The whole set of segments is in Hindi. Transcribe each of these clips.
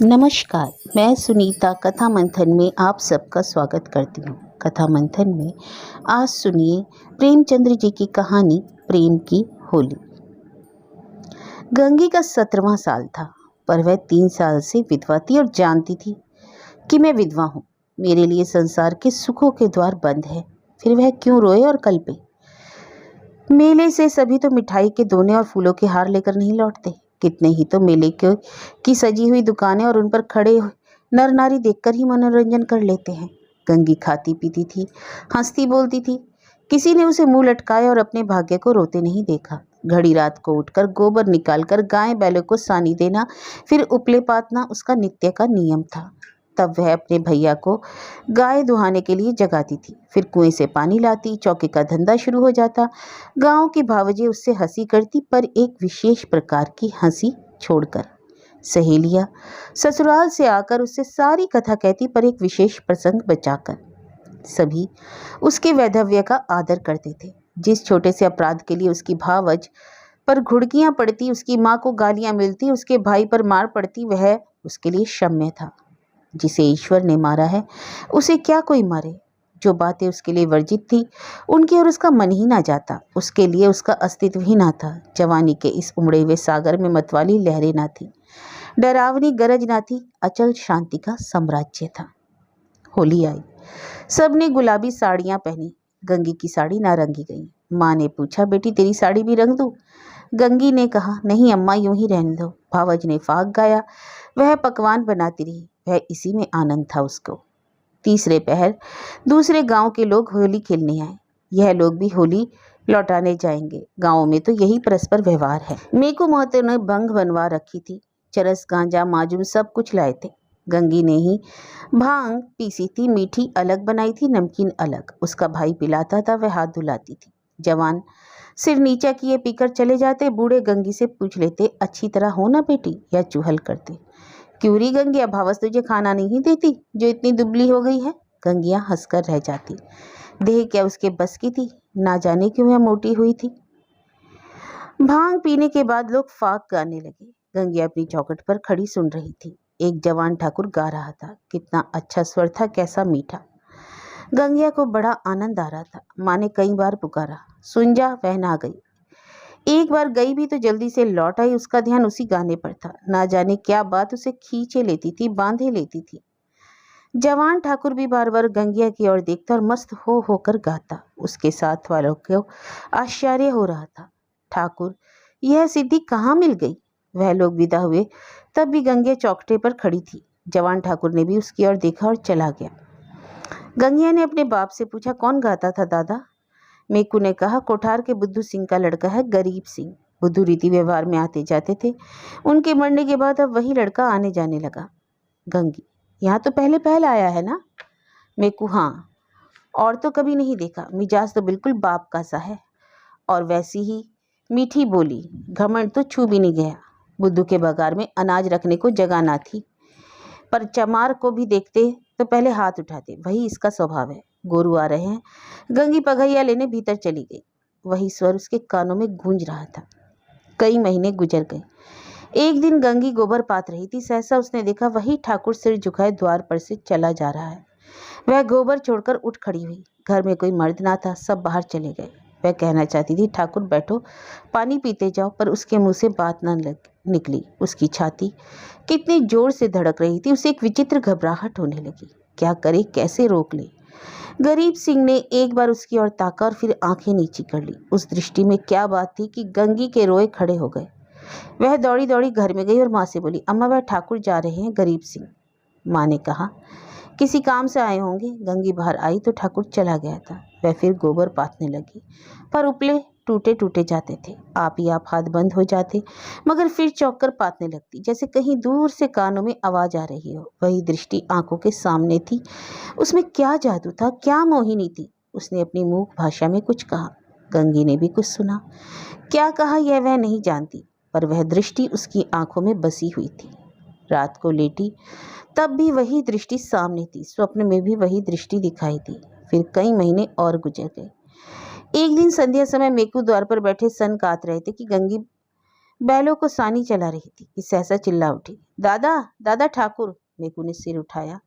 नमस्कार, मैं सुनीता कथा मंथन में आप सबका स्वागत करती हूँ। कथा मंथन में आज सुनिए प्रेमचंद्र जी की कहानी प्रेम की होली। गंगी का 17वां साल था, पर वह 3 साल से विधवा थी और जानती थी कि मैं विधवा हूँ। मेरे लिए संसार के सुखों के द्वार बंद है, फिर वह क्यों रोए और कल्पे। मेले से सभी तो मिठाई के दोने और फूलों के हार लेकर नहीं लौटते। कितने ही तो मेले की सजी हुई दुकानें और उन पर खड़े नर नारी देखकर ही मनोरंजन कर लेते हैं। गंगी खाती पीती थी, हंसती बोलती थी। किसी ने उसे मुंह लटकाए और अपने भाग्य को रोते नहीं देखा। घड़ी रात को उठकर गोबर निकालकर गाय बैलों को सानी देना, फिर उपले पातना उसका नित्य का नियम था। तब वह अपने भैया को गाय दुहाने के लिए जगाती थी, फिर कुएं से पानी लाती, चौके का धंधा शुरू हो जाता। गांव की भावजें उससे हंसी करती, पर एक विशेष प्रकार की हंसी छोड़कर। सहेलियां ससुराल से आकर उससे सारी कथा कहती, पर एक विशेष प्रसंग बचाकर। सभी उसके वैधव्य का आदर करते थे। जिस छोटे से अपराध के लिए उसकी भावज पर घुड़कियां पड़ती, उसकी माँ को गालियां मिलती, उसके भाई पर मार पड़ती, वह उसके लिए क्षम्य था। जिसे ईश्वर ने मारा है उसे क्या कोई मारे। जो बातें उसके लिए वर्जित थी उनकी ओर उसका मन ही ना जाता। उसके लिए उसका अस्तित्व ही ना था। जवानी के इस उमड़े हुए सागर में मतवाली लहरें ना थी, डरावनी गरज ना थी, अचल शांति का साम्राज्य था। होली आई, सबने गुलाबी साड़ियां पहनी। गंगी की साड़ी ना रंगी गई। माँ ने पूछा, बेटी तेरी साड़ी भी रंग दूं? गंगी ने कहा, नहीं अम्मा, यूं ही रहने दो। भावज ने फाग गाया, वह पकवान बनाती रही, वह इसी में आनंद था उसको। तीसरे पहर दूसरे गांव के लोग होली खेलने आए। यह लोग भी होली लौटाने जाएंगे। गांव में तो यही परस्पर व्यवहार है। मेको महतो ने भंग बनवा रखी थी। चरस, गांजा, माजूम सब कुछ लाए थे। गंगी ने ही भांग पीसी थी, मीठी अलग बनाई थी, नमकीन अलग। उसका भाई पिलाता था, वह हाथ धुलाती थी। जवान सिर नीचा किए पीकर चले जाते। बूढ़े गंगी से पूछ लेते, अच्छी तरह हो ना बेटी, या चूहल करते। क्यूरी गंगिया, भावस तुझे खाना नहीं देती जो इतनी दुबली हो गई है? गंगिया हंसकर रह जाती। देह क्या उसके बस की थी, ना जाने क्यों वह मोटी हुई थी। भांग पीने के बाद लोग फाग गाने लगे। गंगिया अपनी चौखट पर खड़ी सुन रही थी। एक जवान ठाकुर गा रहा था। कितना अच्छा स्वर था, कैसा मीठा। गंगिया को बड़ा आनंद आ रहा था। माँ ने कई बार पुकारा, सुन जा, वह ना गई। एक बार गई भी तो जल्दी से लौट आई। उसका ध्यान उसी गाने पर था। ना जाने क्या बात उसे खींचे लेती थी, बांधे लेती थी। जवान ठाकुर भी बार बार गंगिया की ओर देखता और मस्त हो होकर गाता। उसके साथ वालों को आश्चर्य हो रहा था, ठाकुर यह सिद्धि कहाँ मिल गई। वह लोग विदा हुए, तब भी गंगिया चौखटे पर खड़ी थी। जवान ठाकुर ने भी उसकी ओर देखा और चला गया। गंगिया ने अपने बाप से पूछा, कौन गाता था दादा? मेकू ने कहा, कोठार के बुद्धू सिंह का लड़का है, गरीब सिंह। बुद्धू रीति व्यवहार में आते जाते थे। उनके मरने के बाद अब वही लड़का आने जाने लगा। गंगी, यहाँ तो पहले पहल आया है ना? मेकू, हाँ, और तो कभी नहीं देखा। मिजाज तो बिल्कुल बाप का सा है, और वैसी ही मीठी बोली। घमंड तो छू भी नहीं गया। बुद्धू के बगार में अनाज रखने को जगह ना थी, पर चमार को भी देखते तो पहले हाथ उठाते। वही इसका स्वभाव है। गोरू आ रहे हैं। गंगी पगैया लेने भीतर चली गई। वही स्वर उसके कानों में गूंज रहा था। कई महीने गुजर गए। एक दिन गंगी गोबर पात रही थी। सहसा उसने देखा वही ठाकुर सिर झुकाए द्वार पर से चला जा रहा है। वह गोबर छोड़कर उठ खड़ी हुई। घर में कोई मर्द ना था, सब बाहर चले गए। वह कहना चाहती थी, ठाकुर बैठो, पानी पीते जाओ, पर उसके मुंह से बात न निकली। उसकी छाती कितनी जोर से धड़क रही थी। उसे एक विचित्र घबराहट होने लगी। क्या करे, कैसे रोक ले। गरीब सिंह ने एक बार उसकी ओर ताका और फिर आंखें नीची कर ली। उस दृष्टि में क्या बात थी कि गंगी के रोए खड़े हो गए। वह दौड़ी दौड़ी घर में गई और माँ से बोली, अम्मा वह ठाकुर जा रहे हैं, गरीब सिंह। माँ ने कहा, किसी काम से आए होंगे। गंगी बाहर आई तो ठाकुर चला गया था। वह फिर गोबर पाथने लगी, पर उपले टूटे टूटे जाते थे। आप ही आप हाथ बंद हो जाते, मगर फिर चौंक कर पाथने लगती, जैसे कहीं दूर से कानों में आवाज आ रही हो। वही दृष्टि आंखों के सामने थी। उसमें क्या जादू था, क्या मोहिनी थी। उसने अपनी मूक भाषा में कुछ कहा। गंगी ने भी कुछ सुना। क्या कहा यह वह नहीं जानती, पर वह दृष्टि उसकी आंखों में बसी हुई थी। रात को लेटी तब भी वही दृष्टि सामने थी। स्वप्न में भी वही दृष्टि दिखाई दी। फिर कई महीने और गुजर गए। एक दिन संध्या समय मेकू द्वार पर बैठे सन कात रहे थे कि गंगी बैलों को सानी चला रही थी कि सहसा चिल्ला उठी, दादा दादा ठाकुर। मेकू ने सिर उठाया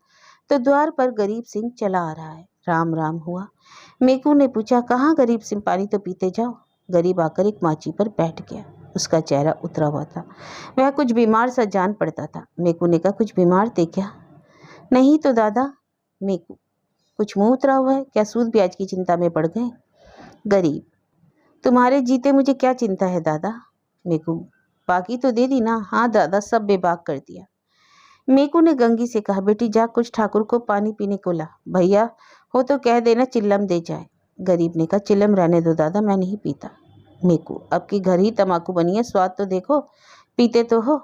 तो द्वार पर गरीब सिंह चला आ रहा है। राम राम हुआ। मेकू ने पूछा, कहाँ गरीब सिंह, पानी तो पीते जाओ। गरीब आकर एक माची पर बैठ गया। उसका चेहरा उतरा हुआ था, वह कुछ बीमार सा जान पड़ता था। मेकू ने कहा, कुछ बीमार थे क्या? नहीं तो दादा। मेकू, कुछ मुंह उतरा हुआ है, क्या सूद ब्याज की चिंता में पड़ गए? गरीब, तुम्हारे जीते मुझे क्या चिंता है दादा? मेकू, बाकी तो दे दी ना? हाँ दादा, सब बेबाक कर दिया। मेकू ने गंगी से कहा, बेटी जा कुछ ठाकुर को पानी पीने को ला, भैया हो तो कह देना चिल्लम दे जाए। गरीब ने कहा, चिल्लम रहने दो दादा, मैं नहीं पीता। मेकू, अब की घर ही तमाकू बनी है, स्वाद तो देखो, पीते तो हो।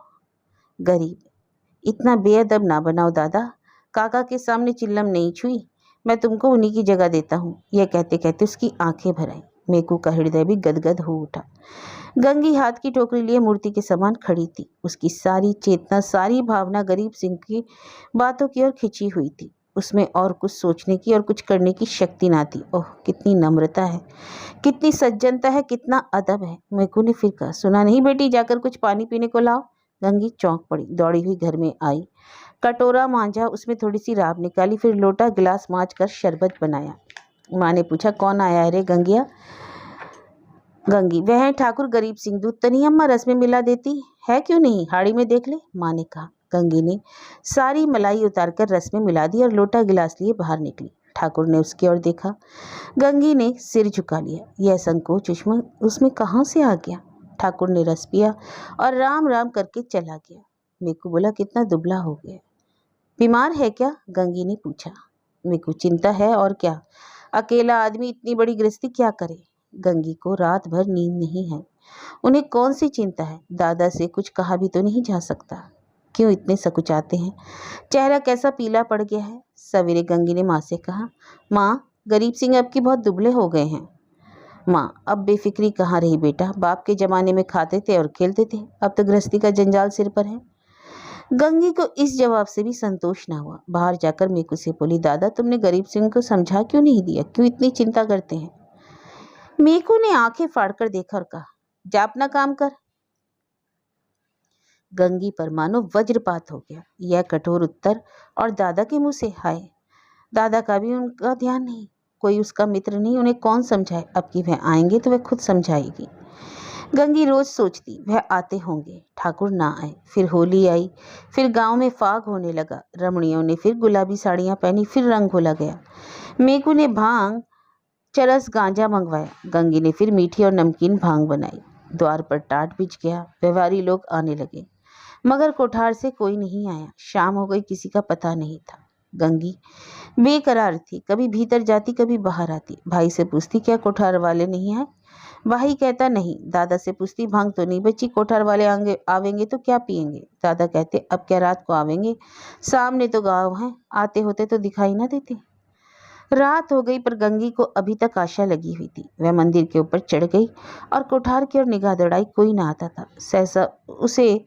गरीब, इतना बेअदब ना बनाओ दादा, काका के सामने चिल्लम नहीं छुई, मैं तुमको उन्हीं की जगह देता हूँ। यह कहते कहते उसकी आंखें भर आई। मेकू का हृदय भी गदगद हो उठा। गंगी हाथ की टोकरी लिए मूर्ति के समान खड़ी थी। उसकी सारी चेतना, सारी भावना गरीब सिंह की बातों की ओर खिंची हुई थी। उसमें और कुछ सोचने की और कुछ करने की शक्ति ना थी। ओह, कितनी नम्रता है, कितनी सज्जनता है, कितना अदब है। मेकू ने फिर कहा, सुना नहीं बेटी, जाकर कुछ पानी पीने को लाओ। गंगी चौंक पड़ी, दौड़ी हुई घर में आई, कटोरा मांझा, उसमें थोड़ी सी राब निकाली, फिर लोटा गिलास मांझ कर शरबत बनाया। माँ ने पूछा, कौन आया है रे गंगिया? गंगी, वह है ठाकुर गरीब सिंह। दूध तो नहीं अम्मा, रस में मिला देती है? क्यों नहीं, हाड़ी में देख ले, माँ ने कहा। गंगी ने सारी मलाई उतारकर रस में मिला दी और लोटा गिलास लिए बाहर निकली। ठाकुर ने उसकी ओर देखा। गंगी ने सिर झुका लिया। यह संकोच उसमें कहाँ से आ गया? ठाकुर ने रस पिया और राम राम करके चला गया। मेकू बोला, कितना दुबला हो गया, बीमार है क्या? गंगी ने पूछा। मेकू, चिंता है और क्या, अकेला आदमी इतनी बड़ी गृहस्थी क्या करे? गंगी को रात भर नींद नहीं है। उन्हें कौन सी चिंता है? दादा से कुछ कहा भी तो नहीं जा सकता। क्यों इतने सकुचाते हैं? चेहरा कैसा पीला पड़ गया है। सवेरे गंगी ने माँ से कहा, माँ गरीब सिंह अब की बहुत दुबले हो गए हैं। माँ, अब बेफिक्री कहाँ रही बेटा, बाप के जमाने में खाते थे और खेलते थे, अब तो गृहस्थी का जंजाल सिर पर है। गंगी को इस जवाब से भी संतोष न हुआ। बाहर जाकर मेकू से बोली, दादा तुमने गरीब सिंह को समझा क्यों नहीं दिया, क्यों इतनी चिंता करते हैं? मेकू ने आंखें फाड़कर देखा और कहा, जा अपना काम कर। गंगी पर मानो वज्रपात हो गया। यह कठोर उत्तर, और दादा के मुंह से। हाय, दादा का भी उनका ध्यान नहीं, कोई उसका मित्र नहीं, उन्हें कौन समझाए? अब कि वह आएंगे तो वह खुद समझाएगी। गंगी रोज सोचती, वह आते होंगे, ठाकुर ना आए। फिर होली आई, फिर गांव में फाग होने लगा। रमणियों ने फिर गुलाबी साड़ियां पहनी, फिर रंग घोला गया। मेकू ने भांग, चरस, गांजा मंगवाया। गंगी ने फिर मीठी और नमकीन भांग बनाई। द्वार पर टाट बिछ गया। व्यवहारी लोग आने लगे, मगर कोठार से कोई नहीं आया। शाम हो गई, किसी का पता नहीं था। गंगी बेकरार थी, कभी भीतर जाती, कभी बाहर आती। भाई से पूछती, क्या कोठार वाले नहीं आए? भाई कहता, नहीं। दादा से पूछती, भांग तो नहीं बची, कोठार वाले आवेंगे तो क्या पिएंगे? दादा कहते, अब क्या रात को आवेंगे, सामने तो गाँव है, आते होते तो दिखाई ना देते। रात हो गई, पर गंगी को अभी तक आशा लगी हुई थी। वह मंदिर के ऊपर चढ़ गई और कोठार की ओर निगाह दौड़ाई। कोई ना आता था। सहसा उसे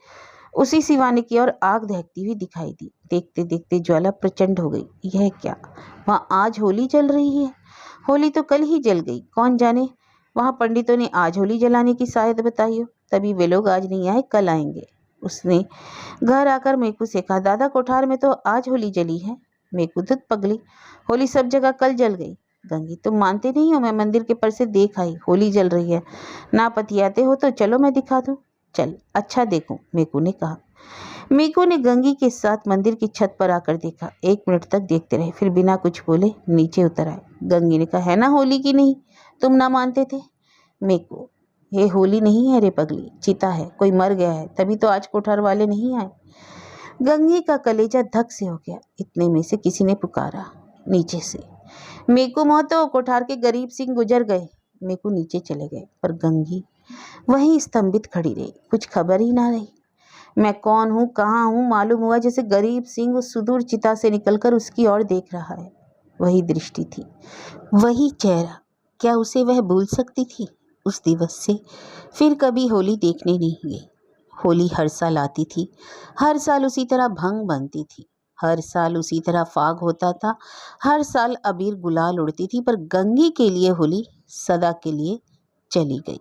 उसी सिवाने की ओर आग दहकती हुई दिखाई दी। देखते देखते ज्वाला प्रचंड हो गई। यह क्या, वहाँ आज होली जल रही है? होली तो कल ही जल गई, कौन जाने वहाँ पंडितों ने आज होली जलाने की शायद बताई हो, तभी वे लोग आज नहीं आए, कल आएंगे। उसने घर आकर मेकू से कहा, दादा कोठार में तो आज होली जली है। मेकू धुत पगली, होली सब जगह कल जल गई। गंगी, तुम मानते नहीं हो, मैं मंदिर के पर से देख आई, होली जल रही है। ना पतियाते हो तो चलो मैं दिखा दूं। चल, अच्छा देखूं, मेकू ने कहा। मेकू ने गंगी के साथ मंदिर की छत पर आकर देखा। 1 मिनट तक देखते रहे, फिर बिना कुछ बोले नीचे उतर आए। गंगी ने कहा, है ना होली की नहीं, तुम ना मानते थे? मेकू, ये होली नहीं है रे पगली, चिता है, कोई मर गया है, तभी तो आज कोठार वाले नहीं आए। गंगी का कलेजा धक से हो गया। इतने में से किसी ने पुकारा नीचे से, मेकू महतो, कोठार के गरीब सिंह गुजर गए। मेकू नीचे चले गए, पर गंगी वहीं स्तंभित खड़ी रही, कुछ खबर ही ना रही। मैं कौन हूँ, कहाँ हूँ, मालूम हुआ जैसे गरीब सिंह उस सुदूर चिता से निकलकर उसकी ओर देख रहा है। वही दृष्टि थी, वही चेहरा। क्या उसे वह भूल सकती थी? उस दिवस से फिर कभी होली देखने नहीं गई। होली हर साल आती थी, हर साल उसी तरह भंग बनती थी, हर साल उसी तरह फाग होता था, हर साल अबीर गुलाल उड़ती थी, पर गंगी के लिए होली सदा के लिए चली गई।